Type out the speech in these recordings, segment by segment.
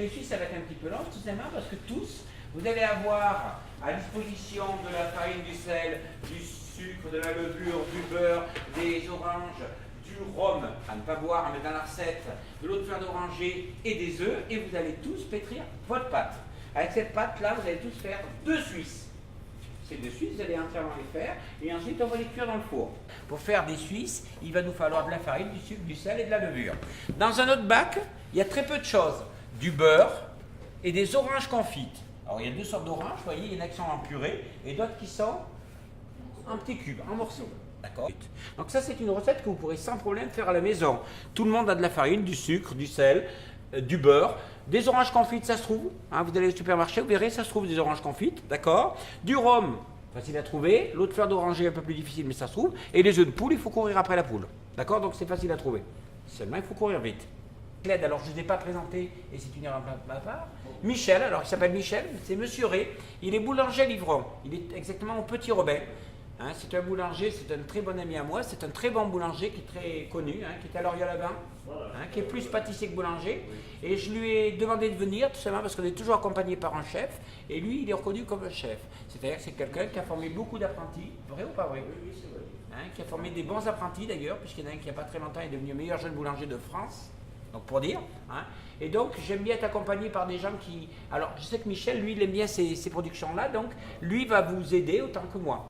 les Suisses, ça va être un petit peu lent, tout simplement parce que tous, vous allez avoir à disposition de la farine, du sel, du sucre, de la levure, du beurre, des oranges, du rhum, à ne pas boire, mais dans la recette, de l'eau de fleur d'oranger et des œufs, et vous allez tous pétrir votre pâte. Avec cette pâte-là, vous allez tous faire 2 Suisses. Ces 2 Suisses, vous allez entièrement les faire, et ensuite on va les cuire dans le four. Pour faire des Suisses, il va nous falloir de la farine, du sucre, du sel et de la levure. Dans un autre bac, il y a très peu de choses. Du beurre et des oranges confites. Alors il y a 2 sortes d'oranges, vous voyez, il y en a qui sont en purée, et d'autres qui sont en petits cubes, en morceaux. D'accord. Donc ça, c'est une recette que vous pourrez sans problème faire à la maison. Tout le monde a de la farine, du sucre, du sel, du beurre, des oranges confites, ça se trouve. Hein, vous allez au supermarché, vous verrez, ça se trouve des oranges confites, d'accord. Du rhum, facile à trouver. L'eau de fleur d'oranger, un peu plus difficile, mais ça se trouve. Et les œufs de poule, il faut courir après la poule. D'accord. Donc c'est facile à trouver. Seulement, il faut courir vite. Claude, alors je ne vous ai pas présenté, et c'est une erreur de ma part. Michel, alors il s'appelle Michel, c'est Monsieur Ré. Il est boulanger livron. Il est exactement au Petit Robin. Hein, c'est un boulanger, c'est un très bon ami à moi, c'est un très bon boulanger qui est très connu, hein, qui est à Lorient-Lavant, hein, qui est plus pâtissier que boulanger. Et je lui ai demandé de venir, tout simplement parce qu'on est toujours accompagné par un chef, et lui, il est reconnu comme un chef. C'est-à-dire que c'est quelqu'un qui a formé beaucoup d'apprentis, vrai ou pas vrai? Oui, c'est vrai. Hein, qui a formé des bons apprentis d'ailleurs, puisqu'il y en a un qui il n'y a pas très longtemps est devenu le meilleur jeune boulanger de France. Donc pour dire, hein. Et donc j'aime bien être accompagné par des gens qui... Alors je sais que Michel, lui, il aime bien ces productions-là, donc lui va vous aider autant que moi.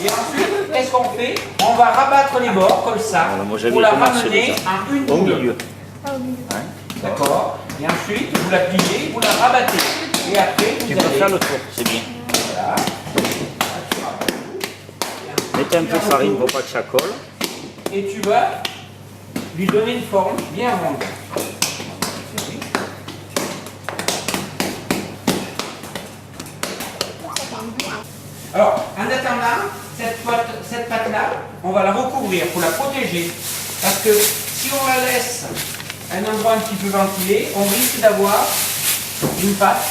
Et ensuite, qu'est-ce qu'on fait? On va rabattre les bords comme ça Voilà, moi, j'avais pour la commencé ramener déjà. en une Au boule. milieu. Ouais. D'accord. Et ensuite, vous la pliez, vous la rabattez. Et après, Tu vous peux allez... faire le tour, c'est bien. Voilà. Mettez un peu de farine pour pas que ça colle. Et tu vas lui donner une forme bien ronde. Alors, en attendant, cette pâte-là, on va la recouvrir pour la protéger. Parce que si on la laisse à un endroit un petit peu ventilé, on risque d'avoir une pâte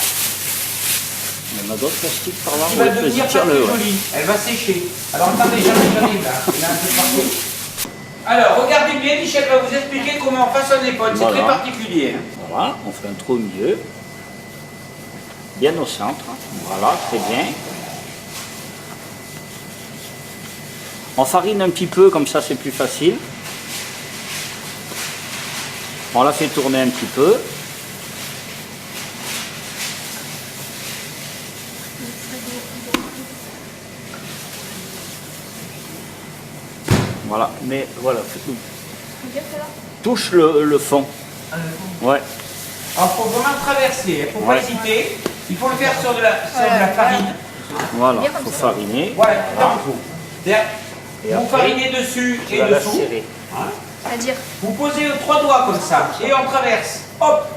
Il y en a d'autres plastiques par là. qui va Ouais, devenir vas-y, pas tire-le, très ouais. jolie. Elle va sécher. Alors attendez, j'en ai là. Il y en a un peu partout. Alors, regardez bien, Michel va vous expliquer comment on façonne les potes. C'est Voilà. très particulier. Voilà, on fait un trou au milieu. Bien au centre. Voilà, très bien. On farine un petit peu, comme ça c'est plus facile. On la fait tourner un petit peu. Voilà, mais voilà, touche le fond. Ouais, Alors, il faut vraiment traverser. Il ne faut pas Ouais. hésiter. Il faut le faire sur de la farine. voilà, faut fariner. Voilà, dans le trou. C'est-à-dire, Et vous après, farinez dessus Tu et vas la dessous. serrer. Hein. C'est-à-dire, Vous posez 3 doigts comme ça et on traverse. Hop,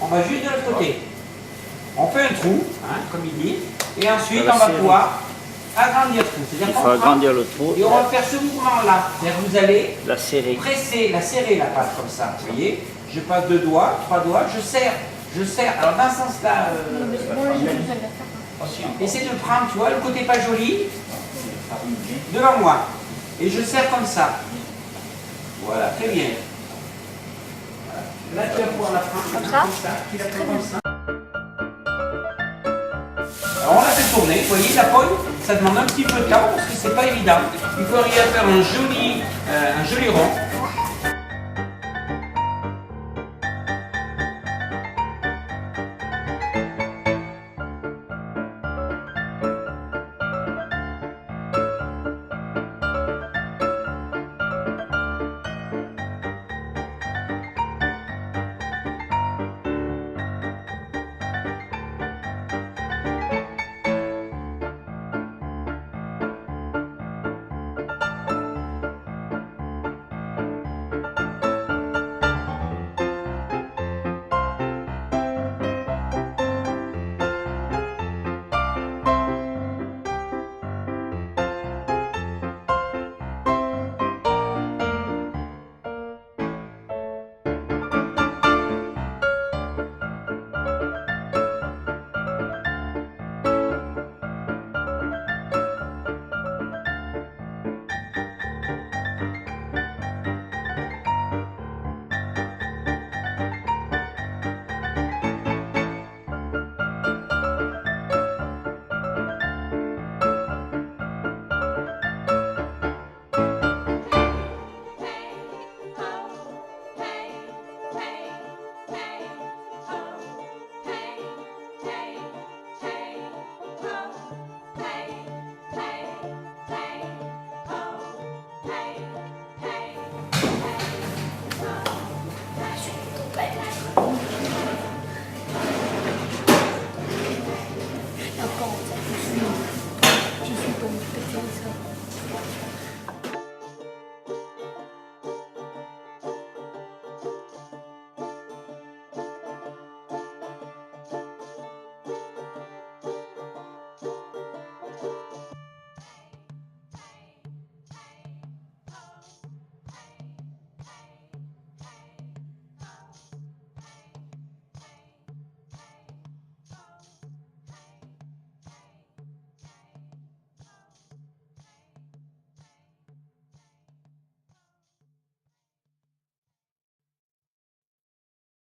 on va juste de l'autre côté. On fait un trou, hein, comme il dit, et ensuite Ça va on va serrer. pouvoir agrandir le trou. Il C'est-à-dire faut qu'on prend agrandir le trou, et on va faire ce mouvement-là. C'est-à-dire que vous allez la serrer. presser, la serrer la pâte comme ça. Vous voyez, je passe 2 doigts, 3 doigts, je serre. Alors dans ce sens-là, essaie de le prendre, tu vois, le côté pas joli, devant moi. Et je serre comme ça. Voilà, très bien. Voilà. Là, tu vas pouvoir la prendre comme ça. Tu la prends comme ça. Alors, on la fait tourner. Vous voyez, la pogne, ça demande un petit peu de temps parce que c'est pas évident. Il faut arriver à faire un joli rond.